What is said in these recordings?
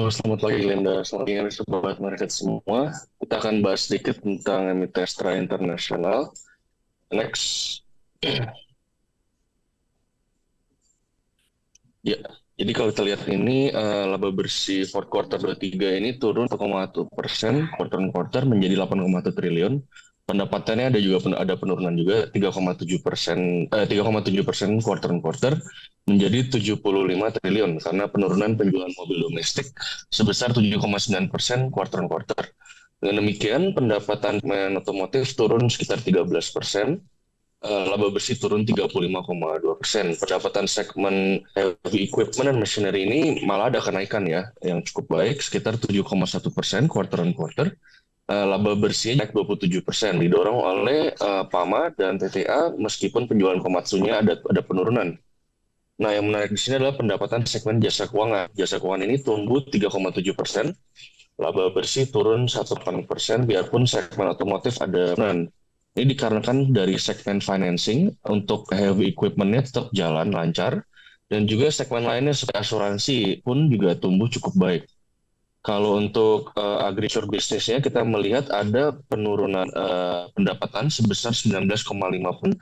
Selamat pagi Linda, selamat pagi sobat market semua. Kita akan bahas sedikit tentang emiten Astra Internasional. Next, ya. Jadi kalau kita lihat ini laba bersih fourth quarter 23 ini turun 1,1% quarter on quarter menjadi 8,1 triliun. Pendapatannya ada penurunan juga 3,7% quarter on quarter menjadi 75 triliun karena penurunan penjualan mobil domestik sebesar 7,9% quarter on quarter. Dengan demikian, pendapatan pemain otomotif turun sekitar 13%, laba bersih turun 35,2%. Pendapatan segmen heavy equipment dan machinery ini malah ada kenaikan ya, yang cukup baik, sekitar 7,1% quarter on quarter. Laba bersihnya naik 27%, didorong oleh PAMA dan TTA meskipun penjualan Komatsunya ada penurunan. Nah, yang menarik di sini adalah pendapatan segmen jasa keuangan. Jasa keuangan ini tumbuh 3,7%, laba bersih turun 1,8%, biarpun segmen otomotif ada penurunan. Ini dikarenakan dari segmen financing untuk heavy equipment-nya tetap jalan lancar, dan juga segmen lainnya seperti asuransi pun juga tumbuh cukup baik. Kalau untuk agriculture bisnisnya kita melihat ada penurunan pendapatan sebesar 19,5%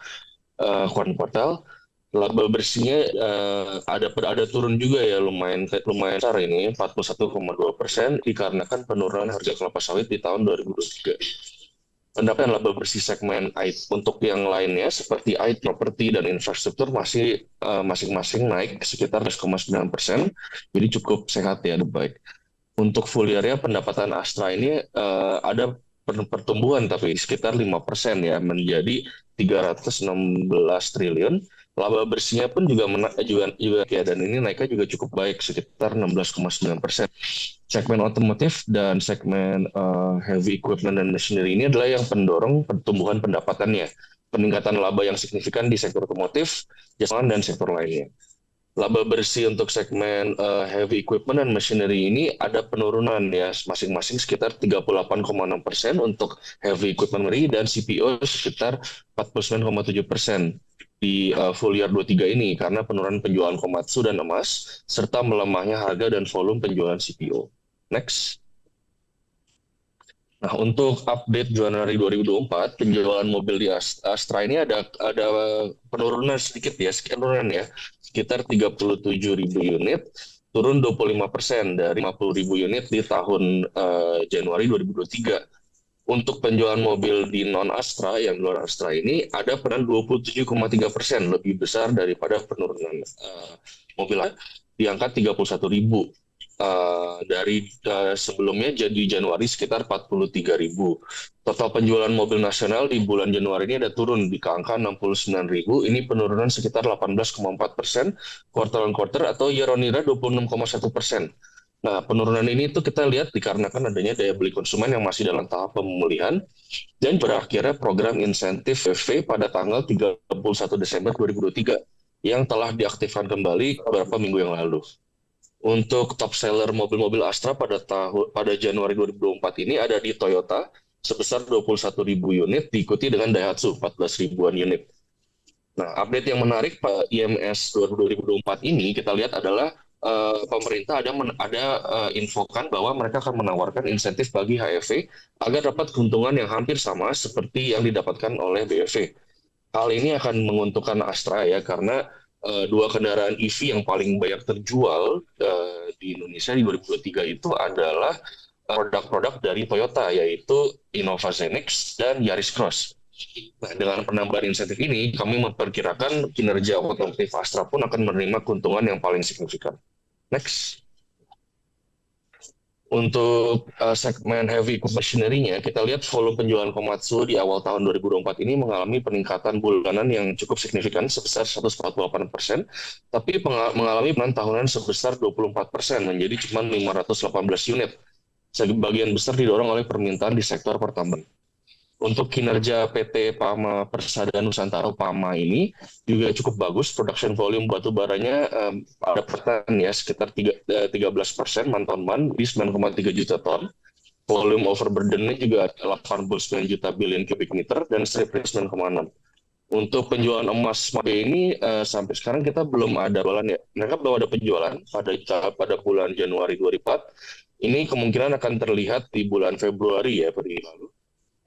kuartal. Laba bersihnya ada turun juga ya, lumayan lumayan besar ini 41,2% dikarenakan penurunan harga kelapa sawit di tahun 2023. Pendapatan laba bersih segmen IT untuk yang lainnya seperti IT, properti dan infrastruktur masih masing-masing naik sekitar 10,9%, jadi cukup sehat ya, baik. Untuk full year-nya pendapatan Astra ini ada pertumbuhan tapi sekitar 5% ya, menjadi 316 triliun. Laba bersihnya pun juga ya, dan ini naiknya juga cukup baik sekitar 16,9%. Segmen otomotif dan segmen heavy equipment dan machinery ini adalah yang pendorong pertumbuhan pendapatannya. Peningkatan laba yang signifikan di sektor otomotif, jasa dan sektor lainnya. Laba bersih untuk segmen heavy equipment dan machinery ini ada penurunan ya, masing-masing sekitar 38,6% untuk heavy equipment dan CPO sekitar 49,7% di full year 23 ini karena penurunan penjualan Komatsu dan emas serta melemahnya harga dan volume penjualan CPO. Next. Nah, untuk update Januari 2024, penjualan mobil di Astra ini ada penurunan sedikit ya, sekitar 37.000 unit, turun 25% dari 50.000 unit di tahun Januari 2023. Untuk penjualan mobil di non-Astra, yang luar Astra ini, ada peran 27,3%, lebih besar daripada penurunan mobil di angka 31.000. Dari sebelumnya jadi Januari sekitar 43.000. Total penjualan mobil nasional di bulan Januari ini ada turun di angka 69.000. Ini penurunan sekitar 18,4% quarter on quarter atau year on year 26,1%. Nah, penurunan ini tuh kita lihat dikarenakan adanya daya beli konsumen yang masih dalam tahap pemulihan dan berakhirnya program insentif PV pada tanggal 31 Desember 2023 yang telah diaktifkan kembali beberapa minggu yang lalu. Untuk top seller mobil-mobil Astra pada Januari 2024 ini ada di Toyota sebesar 21.000 unit, diikuti dengan Daihatsu 14 ribuan unit. Nah, update yang menarik Pak IMS 2024 ini kita lihat adalah pemerintah ada infokan bahwa mereka akan menawarkan insentif bagi HEV agar dapat keuntungan yang hampir sama seperti yang didapatkan oleh BEV. Hal ini akan menguntungkan Astra ya, karena dua kendaraan EV yang paling banyak terjual di Indonesia di 2023 itu adalah produk-produk dari Toyota, yaitu Innova Zenix dan Yaris Cross. Nah, dengan penambahan insentif ini, kami memperkirakan kinerja otomotif Astra pun akan menerima keuntungan yang paling signifikan. Next. Untuk segmen heavy machinery-nya, kita lihat volume penjualan Komatsu di awal tahun 2024 ini mengalami peningkatan bulanan yang cukup signifikan sebesar 148%, tapi mengalami penurunan tahunan sebesar 24%, menjadi cuma 518 unit. Sebagian besar didorong oleh permintaan di sektor pertambangan. Untuk kinerja PT PAMA Persada Nusantara PAMA ini juga cukup bagus. Production volume batu baranya ada persen ya, sekitar 13% month-on-month di 9,3 juta ton. Volume overburden-nya juga 89 juta billion cubic meter dan strip rate 9,6. Untuk penjualan emas MABE ini sampai sekarang kita belum ada jualan ya. Mereka belum ada penjualan pada bulan Januari 2024. Ini kemungkinan akan terlihat di bulan Februari ya periode lalu.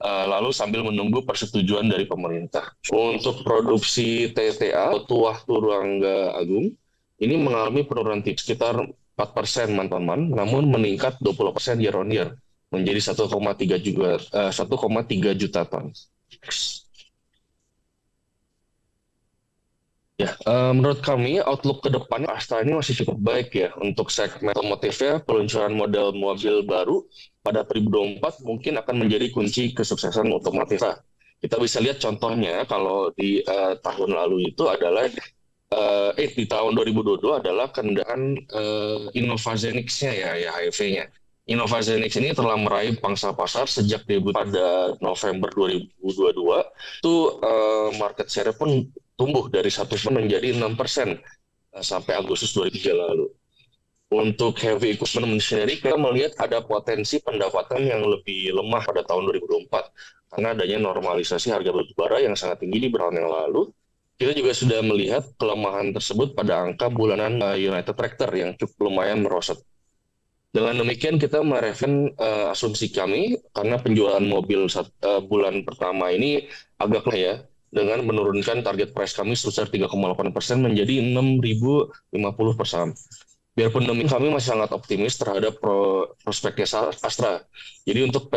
Lalu sambil menunggu persetujuan dari pemerintah. Untuk produksi TTA, Tuah Turangga Agung, ini mengalami penurunan tipis sekitar 4% month-on-month, namun meningkat 20% year on year, menjadi 1,3 juta ton. Ya, menurut kami outlook ke depannya Astra ini masih cukup baik ya untuk segmen otomotifnya. Peluncuran model mobil baru pada 2024 mungkin akan menjadi kunci kesuksesan otomotif. Nah, kita bisa lihat contohnya kalau di tahun lalu itu adalah di tahun 2022 adalah kendaraan Innova Zenix-nya ya HEV-nya. Innova Zenix ini telah meraih pangsa pasar sejak debut pada November 2022. Itu market share pun tumbuh dari 1% menjadi 6% sampai Agustus 2023 lalu. Untuk heavy equipment sendiri, kita melihat ada potensi pendapatan yang lebih lemah pada tahun 2024 karena adanya normalisasi harga batubara yang sangat tinggi di tahun yang lalu. Kita juga sudah melihat kelemahan tersebut pada angka bulanan United Tractor yang cukup lumayan merosot. Dengan demikian kita merefine asumsi kami karena penjualan mobil bulan pertama ini agak ya dengan menurunkan target price kami sebesar 3,8% menjadi 6.050 per saham. Biarpun demikian kami masih sangat optimis terhadap prospeknya Astra. Jadi untuk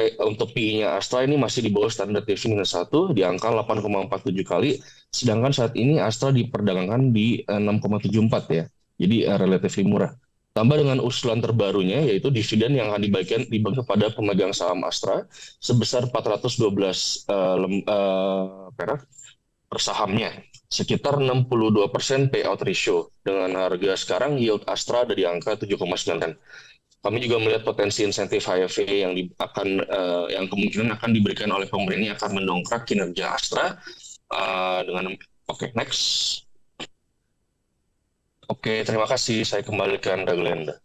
PI-nya Astra ini masih di bawah standar deviasi -1 di angka 8,47 kali, sedangkan saat ini Astra diperdagangkan di 6,74 ya. Jadi relatif murah. Tambah dengan usulan terbarunya yaitu dividen yang akan dibagikan kepada pemegang saham Astra sebesar 412 perak per sahamnya, sekitar 62% payout ratio. Dengan harga sekarang yield Astra ada di angka 7,9. Kami juga melihat potensi insentif HFV yang kemungkinan akan diberikan oleh pemerintah akan mendongkrak kinerja Astra dengan next. Oke, terima kasih. Saya kembalikan ke Glenda.